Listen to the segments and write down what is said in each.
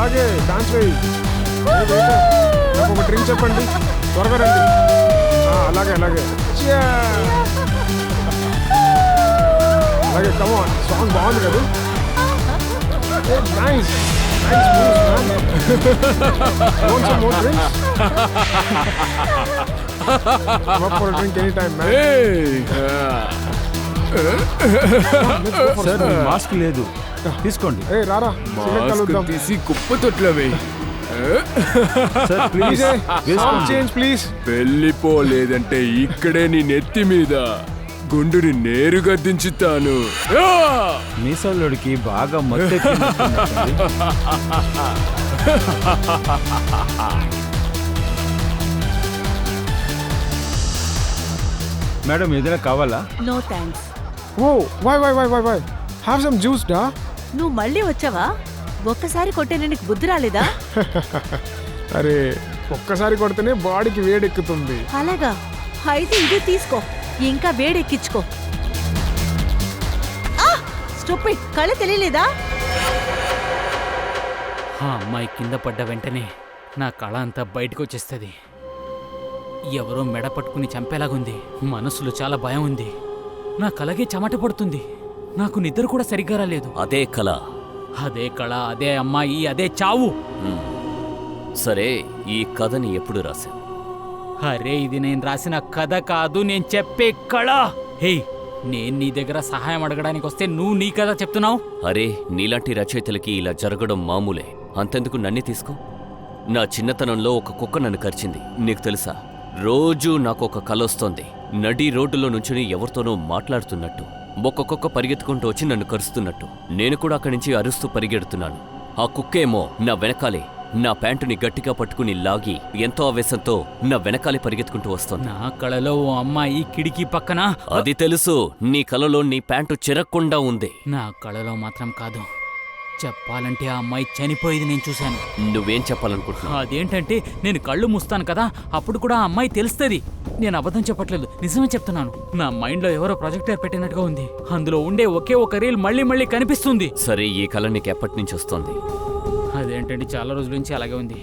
అలాగే డాన్స్ వేయి. నాకు ఒక డ్రింక్ చెప్పండి, త్వరగా రండి. అలాగే అలాగే అలాగే కమాన్. సాంగ్ బాగుంది కదా. Nice nice moves man. Want some more drinks? Come up for a drink anytime, man. Sir mask లేదు, తీసుకోండి. ఏ రారా, మాస్క్ తీసి కుప్ప తొట్లో వేయి. Sir please change please. వెళ్ళిపోలేదంటే ఇక్కడే నీ నెత్తి మీద గుండుని నేరుగా దించుతాను. మీసోళ్ళోడికి బాగా మత్తు మేడం ఏదైనా కావాలా? No thanks. Oh why why why why why have some juice డా. నువ్వు మళ్ళీ వచ్చావా? ఒక్కసారి కొట్టేనే నీకు బుద్ధి రాలేదా? అరే ఒక్కసారి కొడితేనే బాడీకి వేడెక్కుతుంది. అలాగా, అయితే ఇది తీసుకో, ఇంకా వేడెక్కించుకో. స్టూపిడ్, కళ్ళు తెలియలేదా? ఆ అమ్మాయి కింద పడ్డ వెంటనే నా కళ అంతా బయటకు వచ్చేస్తుంది. ఎవరో మెడ పట్టుకుని చంపేలాగుంది. మనసులో చాలా భయం ఉంది. నా కలగే చెమట పడుతుంది. నాకు నిద్ర కూడా సరిగ్గా రాలేదు. అదే కళ, అదే కళ, అదే అమ్మాయి, అదే చావు. సరే, ఈ కథని ఎప్పుడు రాశావు? అరే ఇది నేను రాసిన కథ కాదు, నేను చెప్పే కళ. హే, నేను నీ దగ్గర సహాయం అడగడానికి వస్తే నువ్వు నీ కథ చెప్తున్నావు. అరే, నీలాంటి రచయితలకి ఇలా జరగడం మామూలే. అంతెందుకు నన్ను తీసుకో. నా చిన్నతనంలో ఒక కుక్క నన్ను కరిచింది. నీకు తెలుసా? రోజూ నాకు ఒక కల వస్తోంది. నడి రోడ్డులో నుంచుని ఎవరితోనో మాట్లాడుతున్నట్టు, ఒక్క కుక్క పరిగెత్తుకుంటూ వచ్చి నన్ను కరుస్తున్నట్టు. నేను కూడా అక్కడి నుంచి అరుస్తూ పరిగెడుతున్నాను. ఆ కుక్కేమో నా వెనకాలే నా ప్యాంటుని గట్టిగా పట్టుకుని లాగి ఎంతో ఆవేశంతో నా వెనకాలే పరిగెత్తుకుంటూ వస్తోంది. నా కళలో ఓ అమ్మాయి కిటికీ పక్కన. అది తెలుసు, నీ కలలో నీ ప్యాంటు చిరక్కుండా ఉంది. నా కళలో మాత్రం కాదు, చెప్పాలంటే ఆ అమ్మాయి చనిపోయేది నేను చూశాను. నువ్వేం చెప్పాలనుకుంటున్నావు? అదేంటంటే నేను కళ్ళు మూస్తాను కదా, అప్పుడు కూడా ఆ అమ్మాయి తెలుస్తుంది. నేను అబద్ధం చెప్పట్లేదు, నిజమే చెప్తున్నాను. నా మైండ్లో ఎవరో ప్రొజెక్టర్ పెట్టినట్టుగా ఉంది. అందులో ఉండే ఒకే ఒక రీల్ మళ్ళీ మళ్ళీ కనిపిస్తుంది. సరే, ఈ కళ నీకు ఎప్పటి నుంచి వస్తోంది? అదేంటంటే చాలా రోజుల నుంచి అలాగే ఉంది.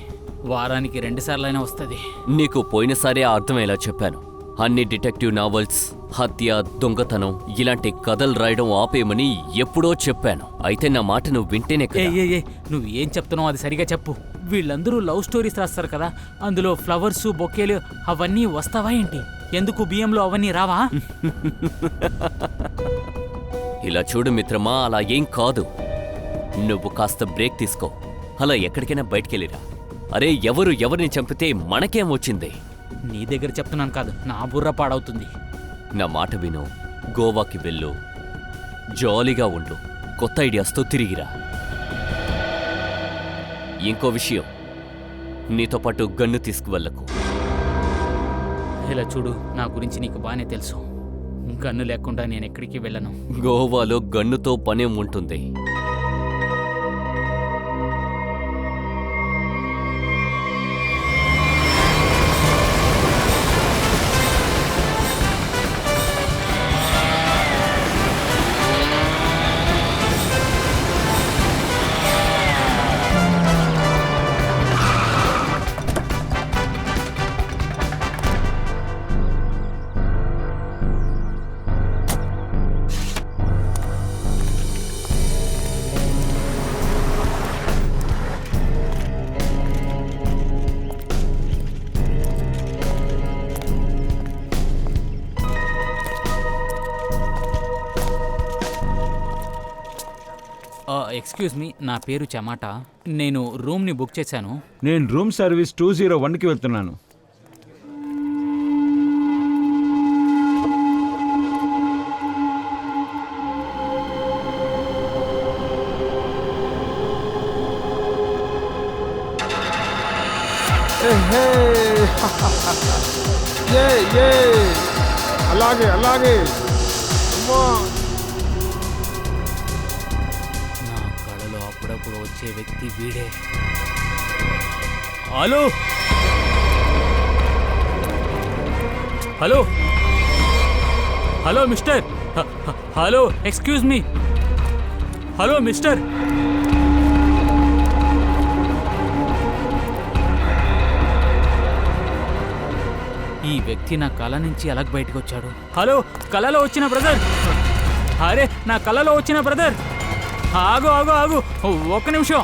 వారానికి 2 సార్లైనా వస్తుంది. నీకు పోయినసారి అర్థమయ్యేలా చెప్పాను. అన్ని డిటెక్టివ్ నావల్స్, హత్య, దొంగతనం ఇలాంటి కథలు రాయడం ఆపేయమని ఎప్పుడో చెప్పాను. అయితే నా మాట నువ్వు వింటేనే కదా. ఏ నువ్వు ఏం చెప్తున్నావు అది సరిగా చెప్పు. వీళ్ళందరూ లవ్ స్టోరీస్ రాస్తారు కదా, అందులో ఫ్లవర్స్, బొకేలు అవన్నీ వస్తావా ఏంటి? ఎందుకు బియ్యంలో అవన్నీ రావా? ఇలా చూడు మిత్రమా, అలా ఏం కాదు. నువ్వు కాస్త బ్రేక్ తీసుకో. అలా ఎక్కడికైనా బయటికెళ్ళిరా. అరే, ఎవరిని చంపితే మనకేం వచ్చింది? నీ దగ్గర చెప్తున్నాను కాదు, నా బుర్ర పాడవుతుంది. నా మాట విను. గోవాకి వెళ్ళు, జాలీగా ఉండు, కొత్త ఐడియాస్తో తిరిగిరా. ఇంకో విషయం, నీతో పాటు గన్ను తీసుకువెళ్ళకు. ఇలా చూడు, నా గురించి నీకు బాగానే తెలుసు. గన్ను లేకుండా నేను ఎక్కడికి వెళ్ళను. గోవాలో గన్నుతో పనేం ఉంటుంది? ఎక్స్క్యూజ్ మీ, నా పేరు చెమాట. నేను రూమ్ని బుక్ చేశాను. నేను రూమ్ సర్వీస్ 201కి వెళ్తున్నాను. అలాగే అలాగే. నా కళలో అప్పుడప్పుడు వచ్చే వ్యక్తి వీడే. Hello hello hello mister, hello excuse me, hello mister. ఈ వ్యక్తి నా కళ నుంచి ఎలా బయటకు వచ్చాడు? హలో, కళలో వచ్చిన బ్రదర్! అరే, నా కళలో వచ్చిన బ్రదర్! ఆగు ఆగు ఆగు, ఒక్క నిమిషం.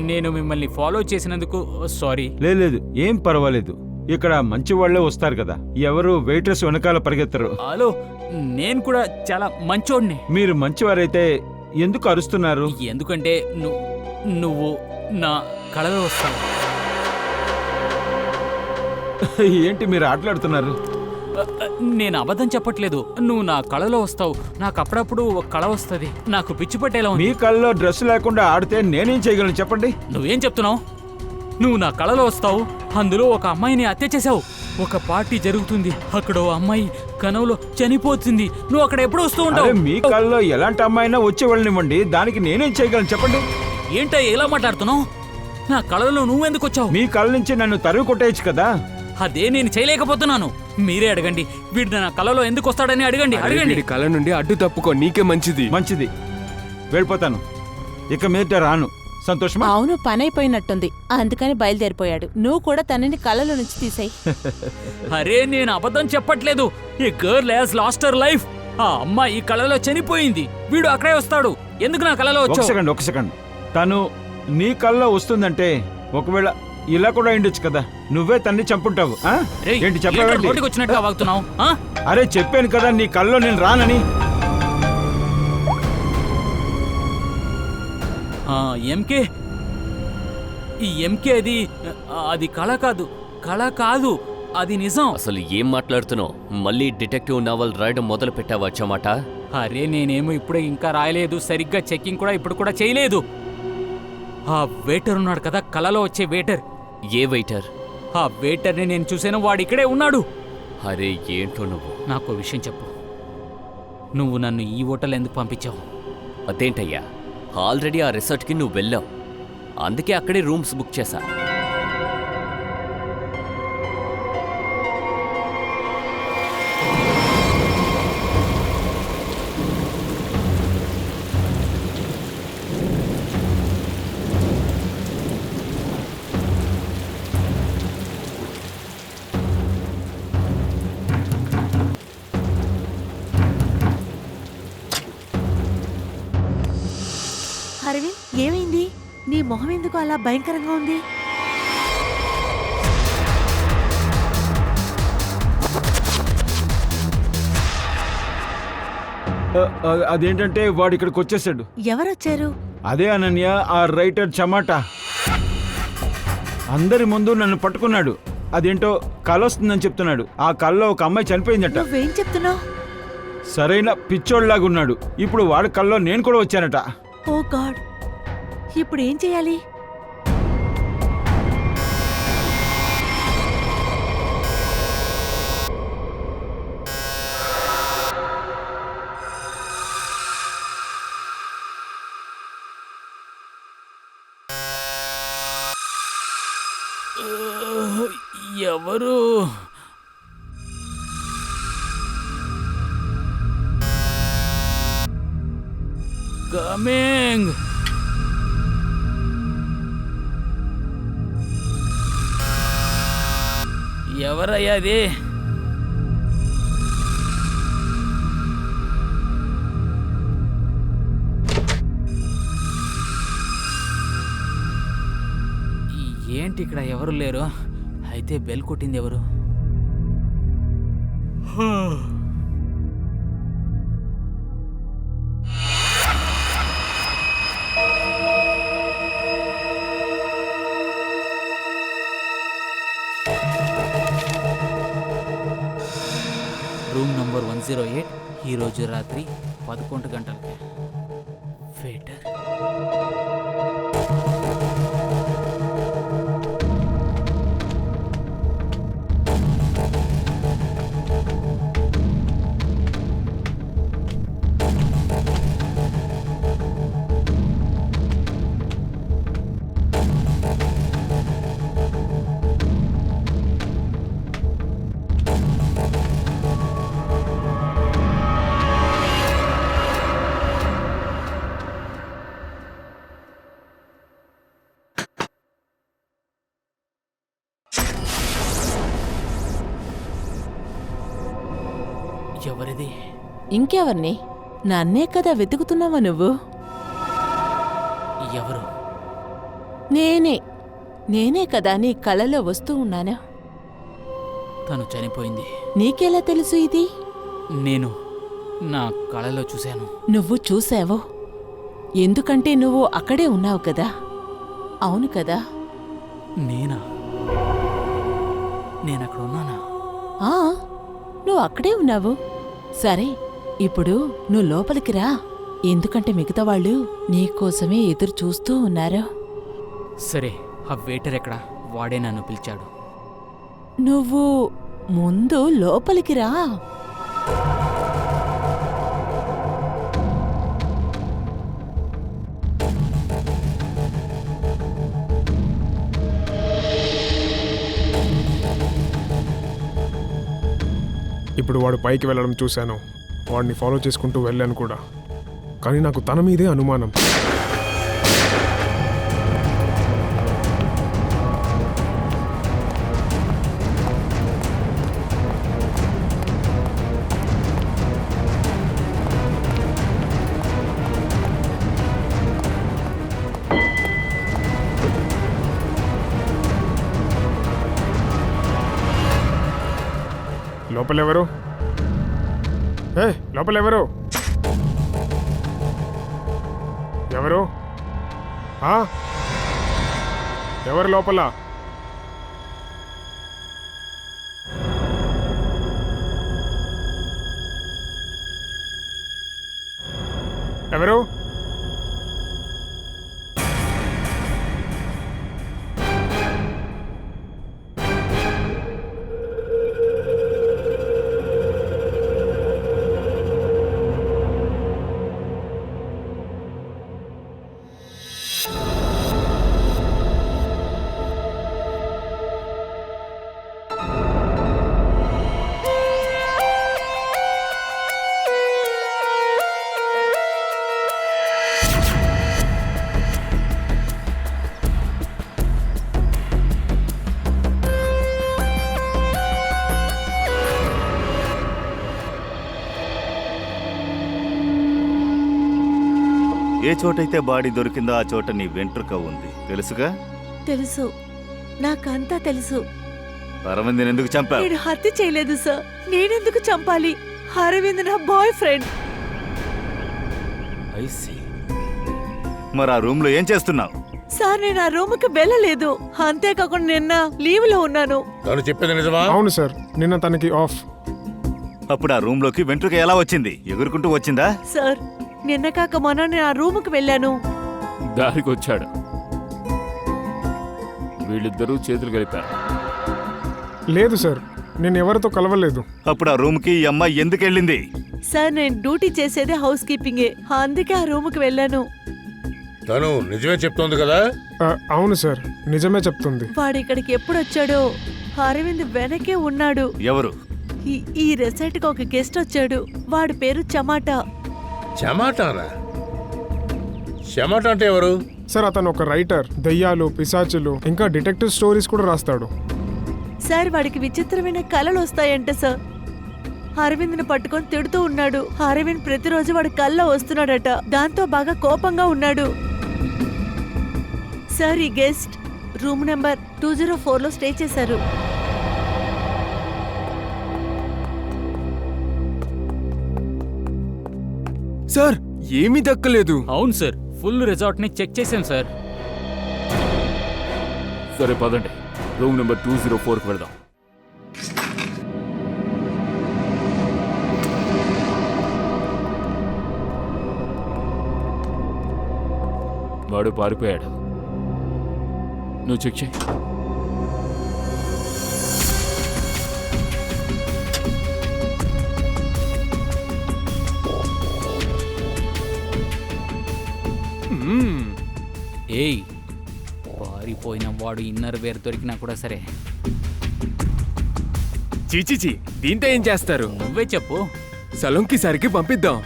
నేను మిమ్మల్ని ఫాలో చేసినందుకు సారీ. లేదు, ఏం పర్వాలేదు. ఇక్కడ మంచి వాళ్ళే వస్తారు కదా, ఎవరు వెయిటర్స్ వెనకాల పరిగెత్తరు. హలో, నేను కూడా చాలా మంచోడిని. మీరు మంచివారైతే ఎందుకు అరుస్తున్నారు? ఎందుకంటే నువ్వు నా కళలో వస్తావు. ఏంటి మీరు ఆటలాడుతున్నారు? నేను అబద్ధం చెప్పట్లేదు. నువ్వు నా కళలో వస్తావు. నాకు అప్పుడప్పుడు ఒక కళ వస్తుంది. నాకు పిచ్చి పట్టేలా ఉంది. మీ కళ్ళలో డ్రెస్ లేకుండా ఆడితే నేనేం చేయగలను చెప్పండి? నువ్వేం చెప్తున్నావు? నువ్వు నా కళలో వస్తావు, అందులో ఒక అమ్మాయిని హత్య చేసావు. ఒక పార్టీ జరుగుతుంది, అక్కడ ఓ అమ్మాయి కనవులో చనిపోతుంది. నువ్వు అక్కడ ఎప్పుడు వస్తూ ఉంటావు? అరే, మీ కళ్ళలో ఎలాంటి అమ్మాయినా వచ్చి వెళ్ళనివ్వండి, దానికి నేనేం చేయగలను చెప్పండి? ఏంటో ఎలా మాట్లాడుతున్నావు? నా కళలో నువ్వెందుకు వచ్చావు? మీ కళ్ళ నుంచి నన్ను తరిమి కొట్టేయచ్చు కదా. అదే నేను చేయలేకపోతున్నాను. మీరే అడగండి. వీడు నా కళలో ఎందుకు వస్తాడని అడగండి. అడగండి. వీడి కళ నుండి అడ్డు తప్పుకో, నీకే మంచిది. మంచిది, వెళ్ళిపోతాను. ఇక మీదట రాను. సంతోషమా? అవును, పని అయిపోయినట్టుంది, అందుకని బయలుదేరిపోయాడు. నువ్వు కూడా తనని కళ్ళలో నుంచి తీసేయి. అరే, నేను అబద్ధం చెప్పట్లేదు. ఈ girl has lost her life. ఆ అమ్మాయి ఈ కళలో చనిపోయింది. వీడు అక్కడే వస్తాడు. ఎందుకు నా కళలో ఒక వచ్చావు? సెకండ్. తను నీ కళ్ళలో వస్తుందంటే ఒకవేళ ఇలా కూడా అయిండొచ్చు కదా. నువ్వే తన్ని చంపుంటావు. ఆ? రేయ్, ఏంటి చెప్పండి? నోటికి వచ్చినట్టుగా వాగుతున్నావు. ఆ? అరే, చెప్పాను కదా నీ కళ్ళలో నేను రానని. ఎంకే, ఈ ఎంకే అది కళ కాదు, కళ కాదు, అది నిజం. అసలు ఏం మాట్లాడుతున్నావు? మళ్ళీ డిటెక్టివ్ నావల్ రాయడం మొదలు పెట్టావా చమాట? అరే, నేనేమో ఇప్పుడే ఇంకా రాయలేదు. సరిగ్గా చెక్కింగ్ కూడా ఇప్పుడు కూడా చేయలేదు. ఆ వెయిటర్ ఉన్నాడు కదా, కళలో వచ్చే వెయిటర్. ఏ వెయిటర్? ఆ వెయిటర్ని నేను చూసాను, వాడు ఇక్కడే ఉన్నాడు. అరే, ఏంటో నువ్వు. నాకు ఓ విషయం చెప్పు. నువ్వు నన్ను ఈ హోటల్ ఎందుకు పంపించావు? అదేంటయ్యా, ఆల్రెడీ ఆ రిసార్ట్కి నువ్వు వెళ్ళావు. అందుకే అక్కడే రూమ్స్ బుక్ చేశా. అరవింద్, ఏమైంది? నీ మొహం ఎందుకు అలా భయంకరంగా ఉంది? అదేంటంటే వాడు ఇక్కడికి వచ్చేసాడు. ఎవరొచ్చారు? అదే అనన్య, ఆ రైటర్ చమాటా. అందరి ముందు నన్ను పట్టుకున్నాడు. అదేంటో కళ వస్తుందని చెప్తున్నాడు. ఆ కళ్ళలో ఒక అమ్మాయి చనిపోయిందట. నువ్వేం చెప్తున్నావు? సరైన పిచ్చోళ్లాగా ఉన్నాడు. ఇప్పుడు వాడి కళ్ళలో నేను కూడా వచ్చానట. ఓ గాడ్, ఇప్పుడు ఏం చేయాలి? ఎవరు? కమింగ్. ఎవరయ్యా అది? ఏంటి ఇక్కడ ఎవరు లేరు? అయితే బెల్ కొట్టింది ఎవరు? Room number 108. ఈరోజు రాత్రి 11 గంటలకి. వెయిటర్. మరిది ఇంకెవర్ని? నన్నే కదా వెతుకుతున్నావా నువ్వు? ఎవరు? నేనే కదా నీ కలలో వస్తూ ఉన్నాను. తను చనిపోయింది. నీకెలా తెలుసు ఇది? నేను నా కళలో చూశాను. నువ్వు చూసావు, ఎందుకంటే నువ్వు అక్కడే ఉన్నావు కదా. అవును కదా? నేనా? నేనక్కడ ఉన్నానా? ఆ, నువ్వు అక్కడే ఉన్నావు. సరే, ఇప్పుడు నువ్వు లోపలికి రా, ఎందుకంటే మిగతా వాళ్ళు నీకోసమే ఎదురు చూస్తూ ఉన్నారు. సరే, ఆ వెయిటర్ ఎక్కడా? వాడే నన్ను పిలిచాడు. నువ్వు ముందు లోపలికి రా. ఇప్పుడు వాడు పైకి వెళ్ళడం చూశాను, వాడిని ఫాలో చేసుకుంటూ వెళ్ళాను కూడా. కానీ నాకు తన మీదే అనుమానం. లోపలెవరు? లోపలెవరు? ఎవరు? ఎవరు లోపల? ఎవరు? ఏ చోటైతే బాడీ దొరికిందో ఆ చోట నీ వెంట్రుక ఉంది, తెలుసుగా? తెలుసు, నాకంతా తెలుసు. అరవింద్ని ఎందుకు చంపావు? నేను హత్య చేయలేదు సార్. నేనెందుకు చంపాలి? అరవింద్ నా బాయ్ ఫ్రెండ్. మరి ఆ రూమ్ లో ఏం చేస్తున్నావు? సార్, నేను ఆ రూమ్కి వెళ్ళలేదు. అంతేకాకుండా నిన్న లీవ్ లో ఉన్నాను. తను చెప్పేది నిజమా? అవును సార్, నిన్న తనకి ఆఫ్. అప్పుడు ఆ రూమ్ లోకి వెంట్రుక ఎలా వచ్చింది? ఎగురుకుంటూ వచ్చిందా? సార్, నిన్న కాక మొన్న నేను ఆ రూమ్కి వెళ్ళాను. దారికి వచ్చాడు. వీళ్ళిద్దరూ చేతులు కలిపారు. లేదు సార్, నేను ఎవరితో కలవలేదు. అప్పుడు ఆ రూమ్ కి ఈ అమ్మాయి ఎందుకు వెళ్ళింది? సార్, నేను డ్యూటీ చేసేది హౌస్ కీపింగే, అందుకే ఆ రూమ్కి వెళ్ళాను. తను నిజమే చెప్తోంది కదా? అవును సార్, నిజమే చెప్తుంది. వాడు ఇక్కడికి ఎప్పుడు వచ్చాడో అరవింద్ వెనకే ఉన్నాడు. ఎవరు? ఈ రెసార్ట్కి ఒక గెస్ట్ వచ్చాడు. వాడి పేరు చమాటా. చమాటానా? చమాటా అంటే ఎవరు? సార్, అతను ఒక రైటర్. దెయ్యాలు, పిశాచులు, ఇంకా డిటెక్టివ్ స్టోరీస్ కూడా రాస్తాడు. సార్, వాడికి విచిత్రమైన కళలు వస్తాయంట సార్. అరవింద్ని పట్టుకొని తిడుతూ ఉన్నాడు. అరవింద్ ప్రతిరోజు వాడి కళ్ళ వస్తున్నాడట. దాంతో బాగా కోపంగా ఉన్నాడు. సార్, ఈ గెస్ట్ రూమ్ నెంబర్ 204లో స్టే చేశారు. సార్, ఏమీ దక్కలేదు. అవును సార్, ఫుల్ రిసార్ట్ని చెక్ చేశాం సార్. సరే పదండి, రూమ్ నెంబర్ 204కి వెళ్దాం. వాడు పారిపోయాడు. నువ్వు చెక్ చేయి. ఏయ్, పారిపోయిన వాడు ఇన్నర్ వేర్ దొరికినా కూడా సరే. చీచిచి, దీంతో ఏం చేస్తారు? నువ్వే చెప్పు. సలోంకి సరికి పంపిద్దాం.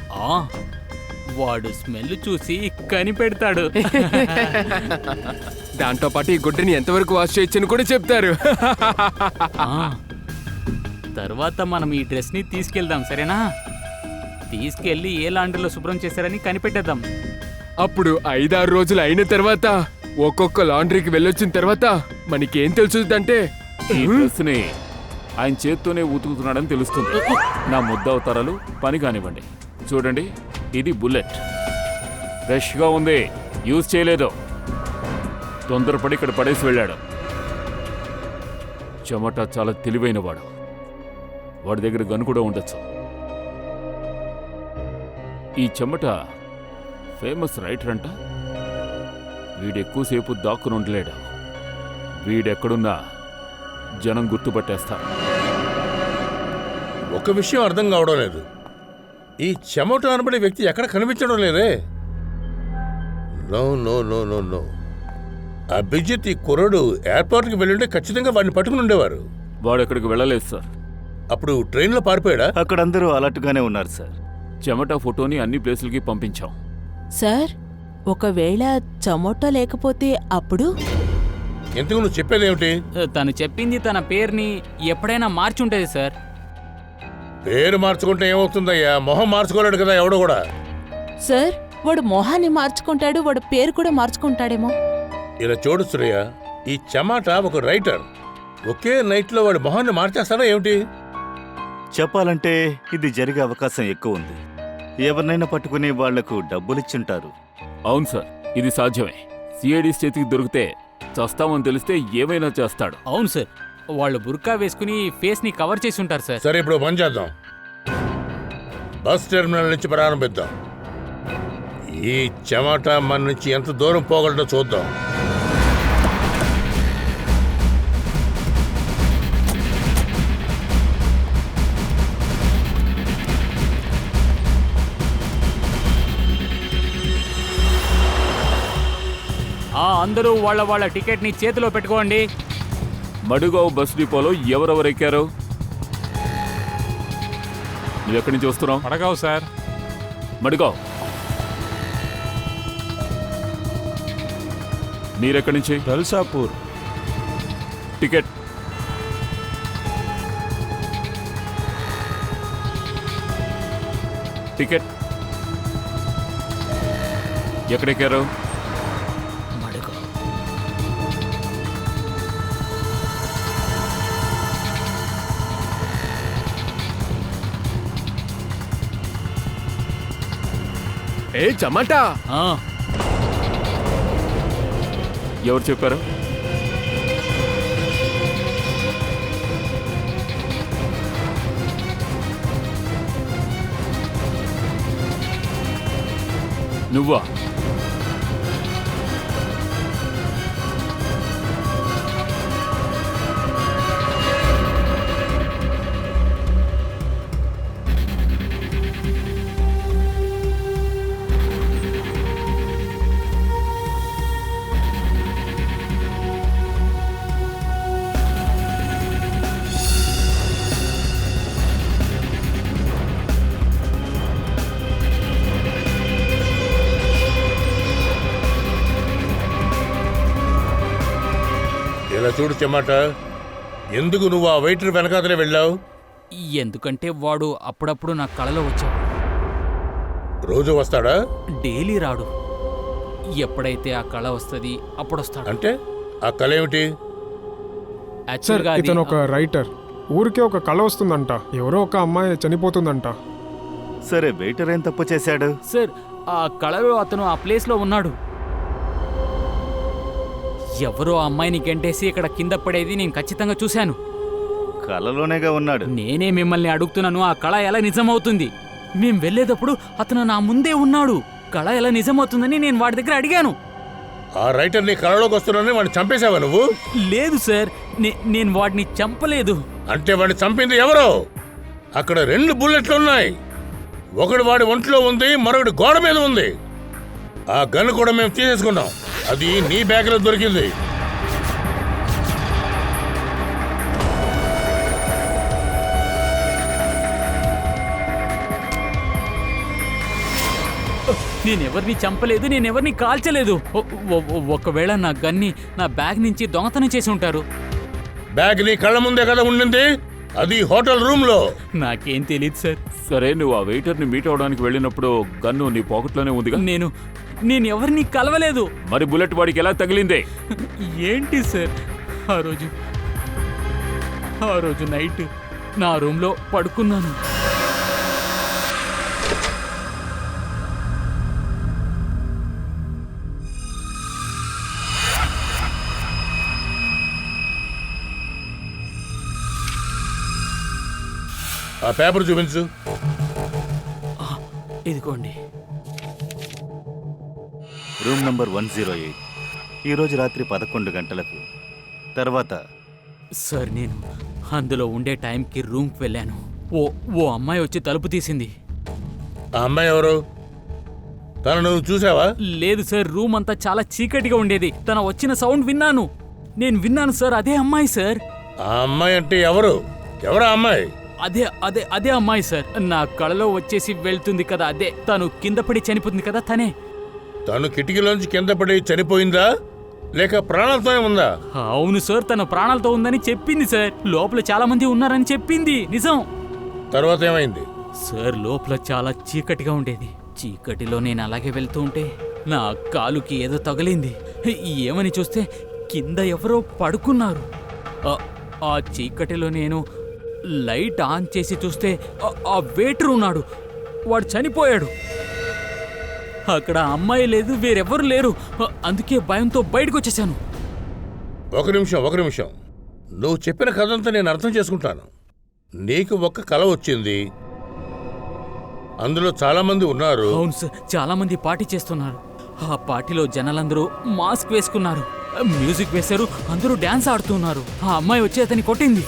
వాడు స్మెల్ చూసి కనిపెడతాడు. దాంతో పాటు ఈ గుడ్డని ఎంతవరకు వాష్ చేయొచ్చని కూడా చెప్తారు. తర్వాత మనం ఈ డ్రెస్ ని తీసుకెళ్దాం, సరేనా? తీసుకెళ్లి ఏ లాండ్రీలో శుభ్రం చేశారని కనిపెట్టేద్దాం. అప్పుడు 5-6 రోజులు అయిన తర్వాత ఒక్కొక్క లాండ్రీకి వెళ్ళొచ్చిన తర్వాత మనకేం తెలుసుదంటే ఈ డ్రెస్ని ఆయన చేత్తోనే ఉతుకుతున్నాడని తెలుస్తుంది. నా ముద్దవతారాలు పని కానివ్వండి. చూడండి, ఇది బుల్లెట్, ఫ్రెష్గా ఉంది, యూజ్ చేయలేదు. తొందరపడి ఇక్కడ పడేసి వెళ్ళాడు. చెమట చాలా తెలివైనవాడు. వాడి దగ్గర గన్ కూడా ఉండొచ్చు. ఈ చెమట ఫేమస్ రైటర్ అంట. వీడెక్కువసేపు దాక్కుని ఉండలేడు. వీడెక్కడున్నా జనం గుర్తుపట్టేస్తారు. ఒక విషయం అర్థం కావడం లేదు. ఈ చెమట అనబడే వ్యక్తి ఎక్కడ కనిపించడం లేదే. No no no no no Abhijit, ఈ కుర్రడు ఎయిర్పోర్ట్కి వెళ్ళుంటే ఖచ్చితంగా వాడిని పట్టుకుని ఉండేవారు. వాడు ఎక్కడికి వెళ్ళలేదు సార్. అప్పుడు ట్రైన్లో పారిపోయాడా? అక్కడ అందరూ అలర్ట్గానే ఉన్నారు సార్. చెమట ఫోటోని అన్ని ప్లేసులకి పంపించాం. సార్, ఒకవేళ చమోటా లేకపోతే అప్పుడు? ఎందుకు నువ్వు చెప్పేదేమిటి? తను చెప్పింది తన పేరుని ఎప్పుడైనా మార్చుంటది సార్. పేరు మార్చుకుంటే ఏమవుతుందయ్యా? మొహం మార్చుకోలేడు కదా ఎవడు కూడా. సార్, వాడు మొహాన్ని మార్చుకుంటాడు, వాడు పేరు కూడా మార్చుకుంటాడేమో. ఇలా చూడు శ్రేయ, ఈ చెమాట ఒక రైటర్. ఒకే నైట్లో వాడి మొహాన్ని మార్చేస్తాడా ఏమిటి? చెప్పాలంటే ఇది జరిగే అవకాశం ఎక్కువ ఉంది. ఎవరినైనా పట్టుకుని వాళ్లకు డబ్బులిచ్చుంటారు. అవును సార్, ఇది సాధ్యమే. సిఐడిస్ చేతికి దొరికితే చస్తామని తెలిస్తే ఏమైనా చేస్తాడు. అవును సార్, వాళ్ళు బుర్కా వేసుకుని ఫేస్ ని కవర్ చేసి ఉంటారు సార్. సరే, ఇప్పుడు పని చేద్దాం. బస్ టెర్మినల్ నుంచి ప్రారంభిద్దాం. ఈ చెమాట మన నుంచి ఎంత దూరం పోగలడో చూద్దాం. అందరూ వాళ్ళ వాళ్ళ టికెట్ ని చేతిలో పెట్టుకోండి. మడుగావ్ బస్ డిపోలో ఎవరెవరు ఎక్కారు? నువ్వెక్కడి నుంచి వస్తున్నావు? అడగావు సార్. మడుగావ్. మీరెక్కడి నుంచి? దల్సాపూర్. టికెట్. టికెట్. ఎక్కడెక్కారు? ఏ చమటా, ఎవరు చెప్పారు? నువ్వా? ఇలా చూడు చెమాట, ఎందుకు నువ్వు ఆ వెయిటర్ వెనకాతలే వెళ్ళావు? ఎందుకంటే వాడు అప్పుడప్పుడు నా కళలో వచ్చాడు. రోజు వస్తాడా? డైలీ రాడు. ఎప్పుడైతే ఆ కళ వస్తుంది అప్పుడు వస్తాడు. అంటే ఆ కళ ఏమిటి? సార్, యాక్చువల్గా అది- ఇతను ఒక రైటర్. ఊరికే ఒక కళ వస్తుందంట, ఎవరో ఒక అమ్మాయి చనిపోతుందంట. సరే, వెయిటర్ ఏం తప్పు చేశాడు? సార్, ఆ కళలో అతను ఆ ప్లేస్లో ఉన్నాడు. ఎవరో ఆ అమ్మాయిని గెంటేసి ఇక్కడ కింద పడేది నేను ఖచ్చితంగా చూశాను. కళలోనేగా ఉన్నాడు. నేనే మిమ్మల్ని అడుగుతున్నాను, ఆ కళ ఎలా నిజమవుతుంది? మేం వెళ్ళేటప్పుడు అతను నా ముందే ఉన్నాడు. కళ ఎలా నిజమవుతుందని నేను వాడి దగ్గర అడిగాను. ఆ రైటర్ నీ కళలోకి వస్తున్నానని వాడిని చంపేశావా నువ్వు? లేదు సార్, నేను వాడిని చంపలేదు. అంటే వాడిని చంపింది ఎవరో? అక్కడ 2 బుల్లెట్లు ఉన్నాయి. ఒకటి వాడి ఒంట్లో ఉంది, మరొకటి గోడ మీద ఉంది. ఆ గన్ కూడా మేము తీసేసుకున్నాం. అది నీ బ్యాగ్లో దొరికింది. నేనెవరిని చంపలేదు, నేనెవరిని కాల్చలేదు. ఒకవేళ నా గన్ని నా బ్యాగ్ నుంచి దొంగతనం చేసి ఉంటారు. బ్యాగ్ నీ కళ్ళ ముందే కదా ఉండింది. అది హోటల్ రూమ్ లో. నాకేం తెలియదు సార్. సరే నువ్వు ఆ వెయిటర్ని మీట్ అవడానికి వెళ్ళినప్పుడు గన్ను నీ పాకెట్లోనే ఉందిగా? నేను ఎవరిని కలవలేదు. మరి బుల్లెట్ వాడికి ఎలా తగిలిందే? ఏంటి సార్, ఆ రోజు నైట్ నా రూమ్లో పడుకున్నాను. ఆ పేపర్ చూపించు. ఇదిగోండి. Room number 108. ఈరోజు రాత్రి 11 గంటలకు తర్వాత. సార్ నేను అందులో ఉండే టైంకి రూమ్కి వెళ్ళాను. ఓ అమ్మాయి వచ్చి తలుపు తీసింది. ఆ అమ్మాయి ఎవరు? తను నువ్వు చూసావా? లేదు సార్, రూమ్ అంతా చాలా చీకటిగా ఉండేది. తన వచ్చిన సౌండ్ విన్నాను. నేను విన్నాను సార్, అదే అమ్మాయి సార్. ఆ అమ్మాయి అంటే ఎవరు? ఎవరా అమ్మాయి? అదే అమ్మాయి సార్. నా కళలో వచ్చేసి వెళ్తుంది కదా, అదే. తను కింద పడి చనిపోతుంది కదా, తనే. తను కిటికీలోంచి కింద పడి చనిపోయిందా లేక ప్రాణాలతోనే ఉందా? అవును సార్, తన ప్రాణాలతో ఉందని చెప్పింది సార్. లోపల చాలా మంది ఉన్నారని చెప్పింది. నిజం. తర్వాత ఏమైంది? సార్ లోపల చాలా చీకటిగా ఉండేది. చీకటిలో నేను అలాగే వెళ్తూ ఉంటే నా కాలుకి ఏదో తగిలింది. ఏమని చూస్తే కింద ఎవరో పడుకున్నారు. ఆ చీకటిలో నేను లైట్ ఆన్ చేసి చూస్తే ఆ వెయిటర్ ఉన్నాడు. వాడు చనిపోయాడు. అక్కడ అమ్మాయి లేదు, వేరెవ్వరు లేరు. అందుకే భయంతో బయటకు వచ్చేసాను. ఒక నిమిషం. నువ్వు చెప్పిన కథంతా నేను అర్థం చేసుకుంటాను. నీకు ఒక కల వచ్చింది, అందులో చాలా మంది ఉన్నారు. అవును సార్, చాలా మంది పార్టీ చేస్తున్నారు. ఆ పార్టీలో జనాలందరూ మాస్క్ వేసుకున్నారు, మ్యూజిక్ వేశారు, అందరూ డాన్స్ ఆడుతున్నారు. ఆ అమ్మాయి వచ్చి అతన్ని కొట్టింది.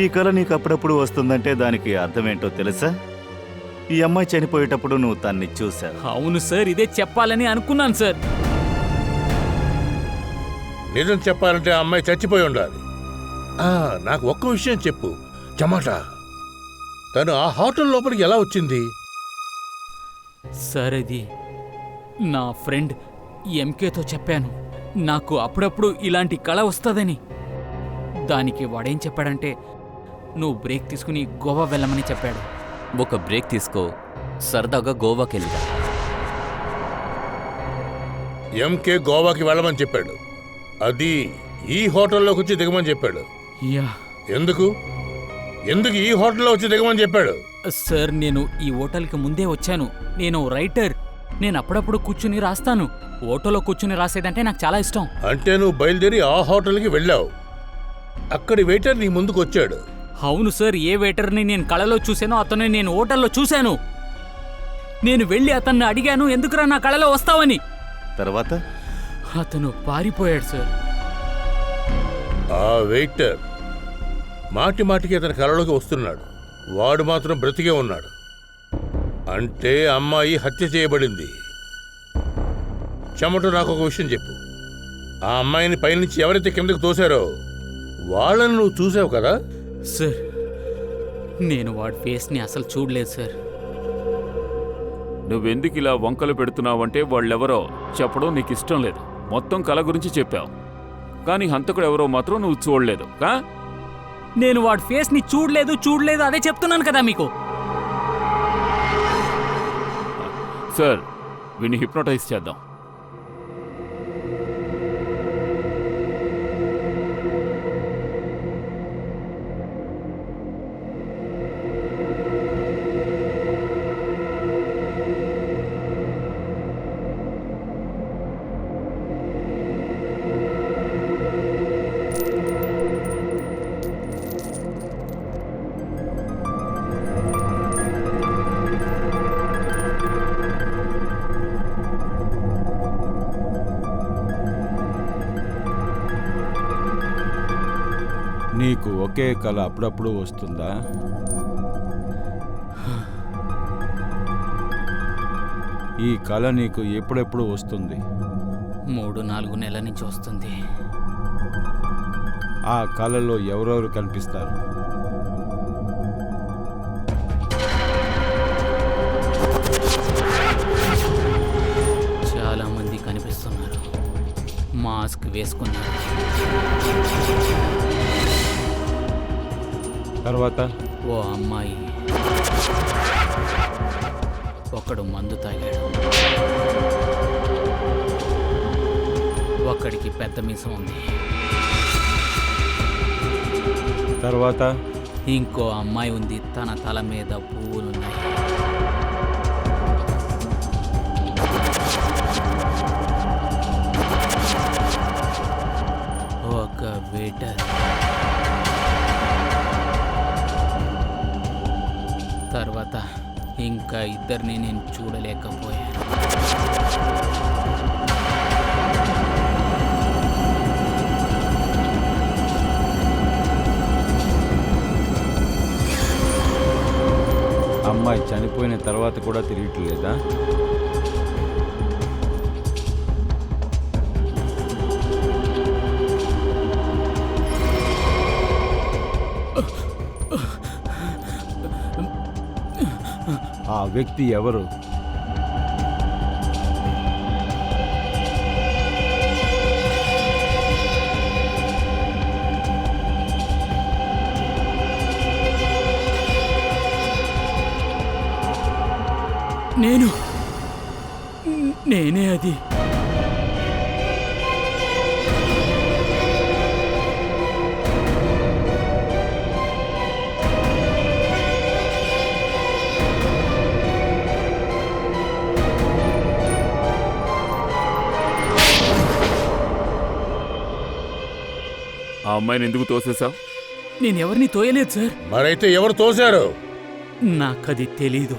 ఈ కళ నీకు అప్పుడప్పుడు వస్తుందంటే దానికి అర్థమేంటో తెలుసా? ఈ అమ్మాయి చనిపోయేటప్పుడు నువ్వు తన్ని చూశావు. అవును సార్, ఇదే చెప్పాలని అనుకున్నాను సార్. నిజం చెప్పాలంటే ఆ అమ్మాయి చచ్చిపోయి ఉండాలి. నాకు ఒక్క విషయం చెప్పు టమాటా, తను ఆ హోటల్ లోపలికి ఎలా వచ్చింది? సార్ అది నా ఫ్రెండ్ ఎంకేతో చెప్పాను. నాకు అప్పుడప్పుడు ఇలాంటి కళ వస్తుందని. దానికి వాడేం చెప్పాడంటే నువ్వు బ్రేక్ తీసుకుని గోవా వెళ్ళమని చెప్పాడు. ఒక బ్రేక్ తీసుకో, సరదాగా గోవాకి వెళ్దా. ఎంకే గోవాకి వెళ్ళమని చెప్పాడు, అది ఈ హోటల్లోకి వచ్చి దిగమని చెప్పాడు. ఎందుకు ఈ హోటల్లో వచ్చి దిగమని చెప్పాడు? సార్ నేను ఈ హోటల్కి ముందే వచ్చాను. నేను రైటర్. నేను అప్పుడప్పుడు కూర్చుని రాస్తాను. హోటల్లో కూర్చుని రాసేదంటే నాకు చాలా ఇష్టం. అంటే నువ్వు బయలుదేరి ఆ హోటల్కి వెళ్ళావు, అక్కడి వెయిటర్ నీ ముందుకు వచ్చాడు. అవును సార్, ఏ వెయిటర్ని నేను కళలో చూశానో అతన్ని నేను హోటల్లో చూశాను. నేను వెళ్ళి అతన్ని అడిగాను, ఎందుకురా నా కళలో వస్తావని. తర్వాత అతను పారిపోయాడు సార్. ఆ వెయిటర్ మాటికి అతని కళలోకి వస్తున్నాడు, వాడు మాత్రం బ్రతికే ఉన్నాడు. అంటే అమ్మాయి హత్య చేయబడింది. చెమట, నాకు ఒక విషయం చెప్పు. ఆ అమ్మాయిని పైనుంచి ఎవరైతే కిందకు తోశారో వాళ్ళని నువ్వు చూసావు కదా? సార్ నేను వాడి ఫేస్ని అసలు చూడలేదు సార్. నువ్వెందుకు ఇలా వంకలు పెడుతున్నావంటే వాళ్ళెవరో చెప్పడం నీకు ఇష్టం లేదు. మొత్తం కళ గురించి చెప్పావు, కానీ హంతకుడు ఎవరో మాత్రం నువ్వు చూడలేదు. నేను వాడి ఫేస్ని చూడలేదు, అదే చెప్తున్నాను కదా మీకు. సార్ వీడిని హిప్నోటైజ్ చేద్దాం. నీకు ఒకే కళ అప్పుడప్పుడు వస్తుందా? ఈ కళ నీకు ఎప్పుడెప్పుడు వస్తుంది? 3-4 నెలల నుంచి వస్తుంది. ఆ కళలో ఎవరెవరు కనిపిస్తారు? చాలా మంది కనిపిస్తున్నారు. మాస్క్ లోపలికి వేసుకున్నాడు. తర్వాత ఓ అమ్మాయి, ఒకడు మందు తాగాడు, ఒకడికి పెద్ద మీసం ఉంది, తర్వాత ఇంకో అమ్మాయి ఉంది, తన తల మీద పువ్వులున్నాయి. ఒక వెయిటర్, తర్వాత ఇంకా ఇద్దరిని నేను చూడలేకపోయాను. అమ్మాయి చనిపోయిన తర్వాత కూడా తిరగట్లేదా? ఆ వ్యక్తి ఎవరు? నేనే అది. ఆ అమ్మాయిని ఎందుకు తోసేశావు? నేనెవరిని తోయలేదు సార్. మరైతే ఎవరు తోశారు? నాకది తెలీదు.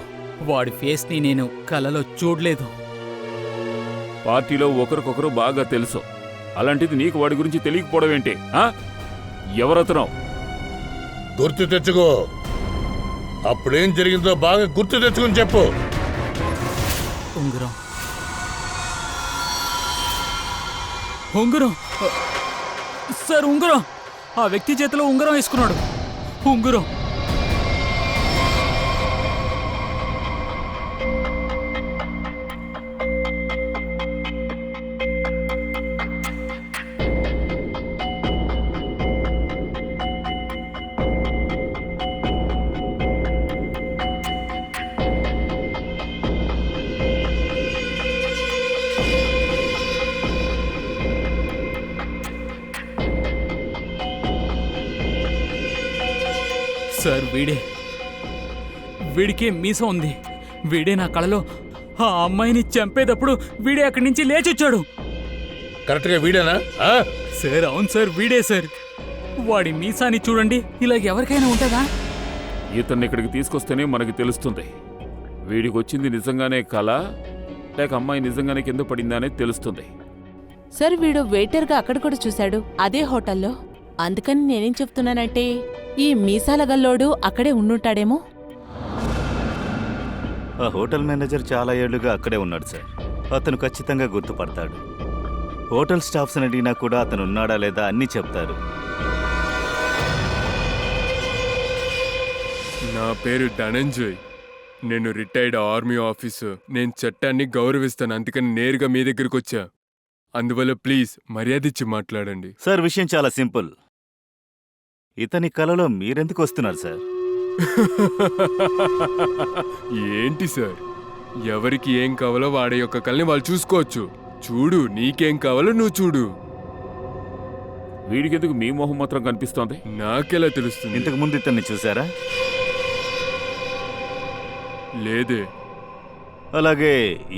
వాడి ఫేస్ని నేను కలలో చూడలేదు. పార్టీలో ఒకరికొకరు బాగా తెలుసు, అలాంటిది నీకు వాడి గురించి తెలియకపోవడం ఏంటి? ఎవరతను? గుర్తు తెచ్చుకో. అప్పుడేం జరిగిందో బాగా గుర్తు తెచ్చుకుని చెప్పు. ఉంగరం. ఉంగరం సార్, ఉంగరం. ఆ వ్యక్తి చేతిలో ఉంగరం వేసుకున్నాడు. ఉంగరం. సార్, వీడికే మీసం ఉంది. వీడే నా కళలో ఆ అమ్మాయిని చంపేటప్పుడు వీడే అక్కడి నుంచి లేచొచ్చాడు. కరెక్ట్గా వీడేనా? సార్, అవును సార్, వీడే సార్. వాడి మీసాన్ని చూడండి, ఇలాగ ఎవరికైనా ఉంటుందా? ఇతన్ని ఇక్కడికి తీసుకొస్తేనే మనకి తెలుస్తుంది వీడికి వచ్చింది నిజంగానే కళ లేక అమ్మాయి నిజంగానే కింద పడిందా అనేది తెలుస్తుంది. సార్, వీడు వెయిటర్గా అక్కడ కూడా చూశాడు, అదే హోటల్లో. అందుకని నేనేం చెప్తున్నానంటే, ఈ మీసాల గల్లోడు అక్కడే ఉండుంటాడేమో. ఆ హోటల్ మేనేజర్ చాలా ఏళ్లుగా అక్కడే ఉన్నాడు సార్. అతను ఖచ్చితంగా గుర్తుపడతాడు. హోటల్ స్టాఫ్స్ని అడిగినా కూడా అతను ఉన్నాడా లేదా అన్నీ చెప్తారు. నా పేరు ధనంజయ్. నేను రిటైర్డ్ ఆర్మీ ఆఫీసర్. నేను చట్టాన్ని గౌరవిస్తాను, అందుకని నేరుగా మీ దగ్గరికి వచ్చా. అందువల్ల ప్లీజ్ మర్యాద ఇచ్చి మాట్లాడండి. సార్, విషయం చాలా సింపుల్. ఇతని కలలో మీరెందుకు వస్తున్నారు సార్? ఏంటి సార్, ఎవరికి ఏం కావాలో వాడి యొక్క కళని వాళ్ళు చూసుకోవచ్చు. చూడు, నీకేం కావాలో నువ్వు చూడు. వీడికెందుకు మీ మొహం మాత్రం కనిపిస్తోంది? నాకెలా తెలుస్తుంది? ఇంతకు ముందు ఇతన్ని చూసారా? లేదే. అలాగే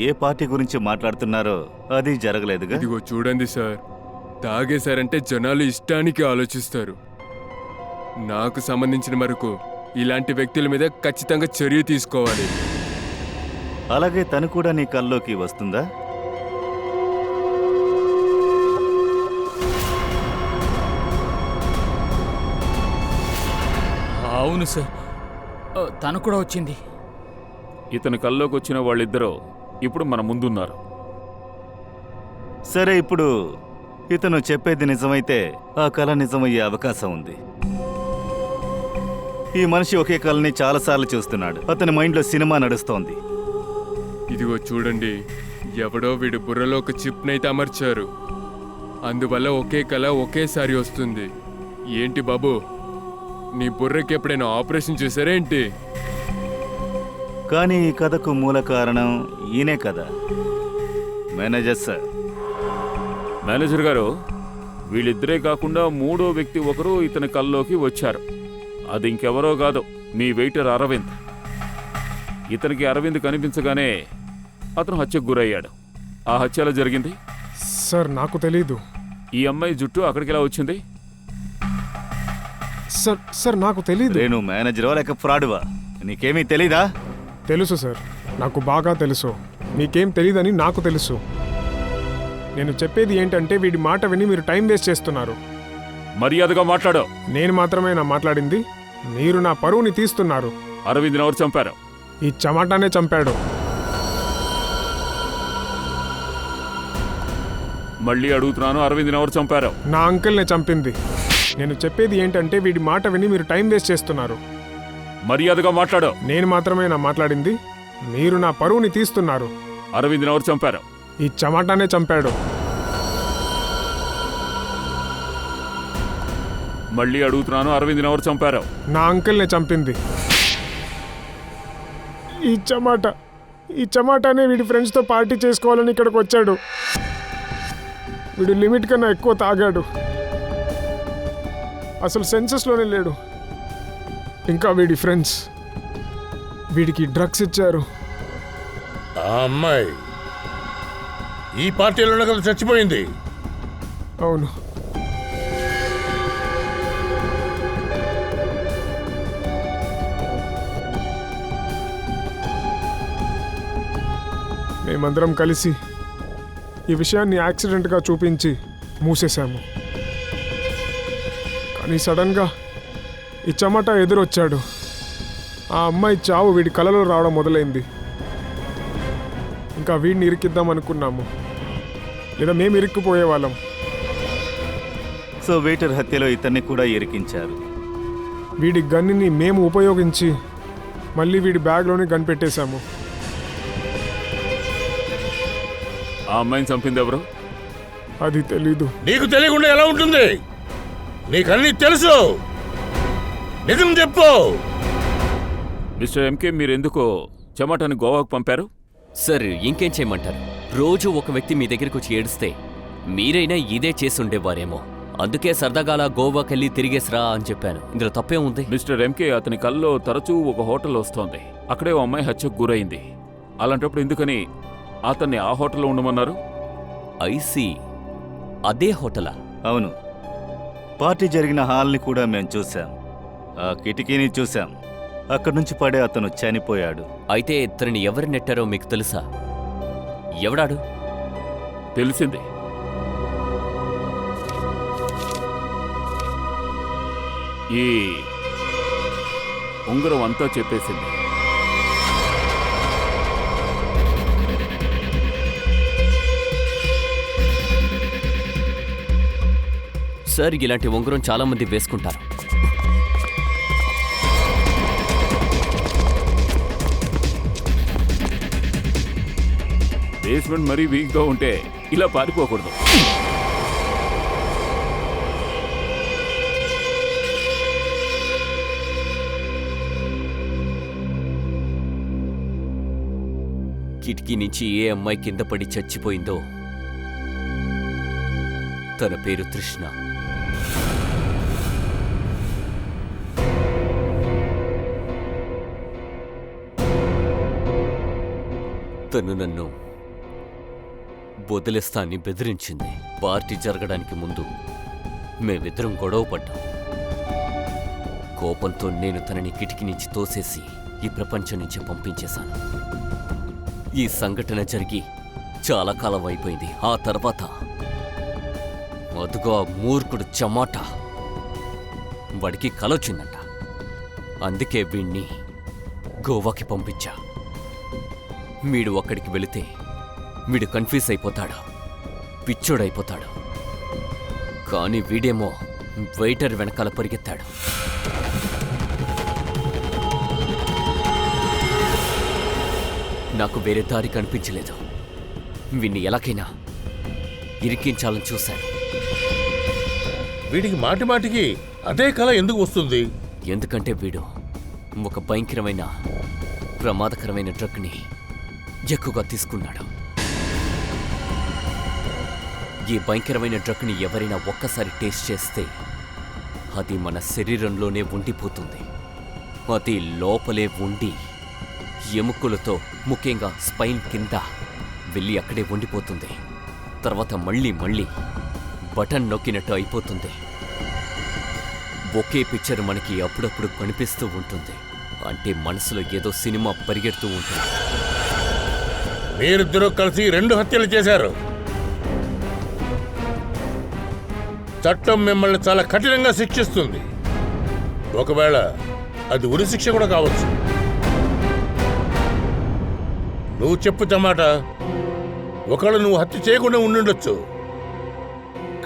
ఏ పార్టీ గురించి మాట్లాడుతున్నారో అది జరగలేదుగా. ఇదిగో చూడండి సార్, తాగేశారంటే జనాలు ఇష్టానికి ఆలోచిస్తారు. నాకు సంబంధించిన వరకు ఇలాంటి వ్యక్తుల మీద ఖచ్చితంగా చర్య తీసుకోవాలి. అలాగే తను కూడా నీ కల్లోకి వస్తుందా? అవును సార్, తను కూడా వచ్చింది. ఇతని కల్లోకి వచ్చిన వాళ్ళిద్దరూ ఇప్పుడు మన ముందున్నారు. సరే, ఇప్పుడు ఇతను చెప్పేది నిజమైతే ఆ కళ నిజమయ్యే అవకాశం ఉంది. ఈ మనిషి ఒకే కళని చాలాసార్లు చూస్తున్నాడు. అతని మైండ్లో సినిమా నడుస్తోంది. ఇదిగో చూడండి, ఎవడో వీడి బుర్రలో ఒక చిప్నైతే అమర్చారు. అందువల్ల ఒకే కళ ఒకేసారి వస్తుంది. ఏంటి బాబు, నీ బుర్రకి ఎప్పుడైనా ఆపరేషన్ చేశారా ఏంటి? కానీ ఈ కథకు మూల కారణం ఈయనే కదా మేనేజర్ సార్. మేనేజర్ గారు, వీళ్ళిద్దరే కాకుండా మూడో వ్యక్తి ఒకరు ఇతని కల్లోకి వచ్చారు. అది ఇంకెవరో కాదు, మీ వెయిటర్ అరవింద్. ఇతనికి అరవింద్ కనిపించగానే అతను హత్యకు గురయ్యాడు. ఆ హత్య ఎలా జరిగింది? సార్ నాకు తెలీదు. ఈ అమ్మాయి జుట్టు అక్కడికి ఎలా వచ్చింది? సార్ నాకు తెలీదు. రేణు మేనేజర్వా లేక ఫ్రాడ్వా నీకేమీ తెలీదా? తెలుసు సార్, నాకు బాగా తెలుసు. మీకేం తెలీదని నాకు తెలుసు. నేను చెప్పేది ఏంటంటే వీడి మాట విని మీరు టైం వేస్ట్ చేస్తున్నారు. మర్యాదగా మాట్లాడు. నేను మాత్రమే మాట్లాడింది. మీరు నా పరువుని తీస్తున్నారు. అరవింద్ని ఎవరు చంపారు? ఈ చమాటానే చంపాడు. మళ్ళీ అడుగుతున్నాను, అరవింద్ని ఎవరు చంపారు? నా అంకుల్నే చంపింది. నేను చెప్పేది ఏంటంటే వీడి మాట విని మీరు టైం వేస్ట్ చేస్తున్నారు. మర్యాదగా మాట్లాడు. నేను మాత్రమే మాట్లాడింది. మీరు నా పరువుని తీస్తున్నారు. అరవింద్ని ఎవరు చంపారు? ఈ చమాటానే చంపాడు. మళ్ళీ అడుగుతున్నాను, అరవింద్ని ఎవరు చంపారు? నా అంకుల్నే చంపింది. ఈ చమాటానే వీడి ఫ్రెండ్స్తో పార్టీ చేసుకోవాలని ఇక్కడికి వచ్చాడు. వీడు లిమిట్ కన్నా ఎక్కువ తాగాడు. అసలు సెన్సెస్లోనే లేడు. ఇంకా వీడి ఫ్రెండ్స్ వీడికి డ్రగ్స్ ఇచ్చారు. ఆ అమ్మాయి ఈ పార్టీలోనే కదా చచ్చిపోయింది. అవును. మేమందరం కలిసి ఈ విషయాన్ని యాక్సిడెంట్గా చూపించి మూసేశాము. కానీ సడన్గా ఈ చమట ఎదురొచ్చాడు. ఆ అమ్మాయి చావు వీడి కలలో రావడం మొదలైంది. ఇంకా వీడిని ఇరికిద్దాం అనుకున్నాము, లేదా మేము ఇరుక్కుపోయేవాళ్ళం. సో వెయిటర్ హత్యలో ఇతన్ని కూడా ఇరికించారు. వీడి గన్నిని మేము ఉపయోగించి మళ్ళీ వీడి బ్యాగ్లోనే గన్ పెట్టేశాము. ఆ అమ్మాయిని చంపింది ఎవరు? అది తెలీదు. నీకు తెలియకుండా ఎలా ఉంటుంది? నీకన్నీ తెలుసు. నిజం చెప్పు. మిస్టర్ ఎంకే, మీరెందుకో చమాటాని గోవాకు పంపారు? సార్, ఇంకేం చేయమంటారు? రోజు ఒక వ్యక్తి మీ దగ్గరికి వచ్చి ఏడిస్తే మీరైనా ఇదే చేసుండేవారేమో. అందుకే సరదాగా అలా గోవాకెళ్ళి తిరిగేసిరా అని చెప్పాను. ఇందులో తప్పే ఉంది? మిస్టర్ ఎంకే, అతని కల్లో తరచూ ఒక హోటల్ వస్తోంది. అక్కడే ఓ అమ్మాయి హత్యకు గురైంది. అలాంటప్పుడు ఎందుకని అతన్ని ఆ హోటల్లో ఉండమన్నారు? ఐసీ, అదే హోటలా? అవును, పార్టీ జరిగిన హాల్ని కూడా మేము చూసాం. ఆ కిటికీని చూసాం. అక్కడి నుంచి పడే అతను చనిపోయాడు. అయితే ఇతన్ని ఎవరు నెట్టారో మీకు తెలుసా? ఎవడాడు? తెలిసింది. ఈ ఉంగరం అంతా చెప్పేసింది. సార్, ఇలాంటి ఉంగరం చాలా మంది వేసుకుంటారు. బేస్మెంట్ మరీ వీక్గా ఉంటే ఇలా పారిపోకూడదు. కిటికీ నుంచి ఏ అమ్మాయి కింద పడి చచ్చిపోయిందో తన పేరు తృష్ణ. తను నన్ను వదిలేస్తాన్ని బెదిరించింది. పార్టీ జరగడానికి ముందు మేమిద్దరం గొడవ పడ్డాం. కోపంతో నేను తనని కిటికీ నుంచి తోసేసి ఈ ప్రపంచం నుంచి పంపించేశాను. ఈ సంఘటన జరిగి చాలా కాలం అయిపోయింది. ఆ తర్వాత అదుగో ఆ మూర్ఖుడు చమాటా, వాడికి కలొచ్చిందంట. అందుకే వీణ్ణి గోవాకి పంపించా. వీడు అక్కడికి వెళితే వీడు కన్ఫ్యూజ్ అయిపోతాడు, పిచ్చోడైపోతాడు. కానీ వీడేమో వెయిటర్ వెనకాల పరిగెత్తాడు. నాకు వేరే దారి కనిపించలేదు. వీణ్ణి ఎలాగైనా ఇరికించాలని చూశాను. వీడికి మాటి మాటికి అదే కళ ఎందుకు వస్తుంది? ఎందుకంటే వీడు ఒక భయంకరమైన ప్రమాదకరమైన డ్రగ్ని ఎక్కువగా తీసుకున్నాడు. ఈ భయంకరమైన డ్రగ్ని ఎవరైనా ఒక్కసారి టేస్ట్ చేస్తే అది మన శరీరంలోనే ఉండిపోతుంది. అది లోపలే ఉండి ఎముకలతో, ముఖ్యంగా స్పైన్ కింద వెళ్ళి అక్కడే ఉండిపోతుంది. తర్వాత మళ్ళీ బటన్ నొక్కినట్టు అయిపోతుంది. ఒకే పిక్చర్ మనకి అప్పుడప్పుడు కనిపిస్తూ ఉంటుంది. అంటే మనసులో ఏదో సినిమా పరిగెడుతూ ఉంటుంది. మీరిద్దరూ కలిసి 2 హత్యలు చేశారు. చట్టం మిమ్మల్ని చాలా కఠినంగా శిక్షిస్తుంది. ఒకవేళ అది ఉరి శిక్ష కూడా కావచ్చు. నువ్వు చెప్పు టమాటా, ఒకవేళ నువ్వు హత్య చేయకుండా ఉండుండొచ్చు,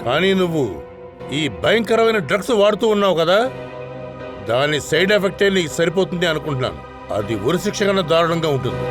కానీ నువ్వు ఈ భయంకరమైన డ్రగ్స్ వాడుతూ ఉన్నావు కదా, దాని సైడ్ ఎఫెక్టే నీకు సరిపోతుంది అనుకుంటున్నాను. అది ఉరి శిక్ష కన్నా దారుణంగా ఉంటుంది.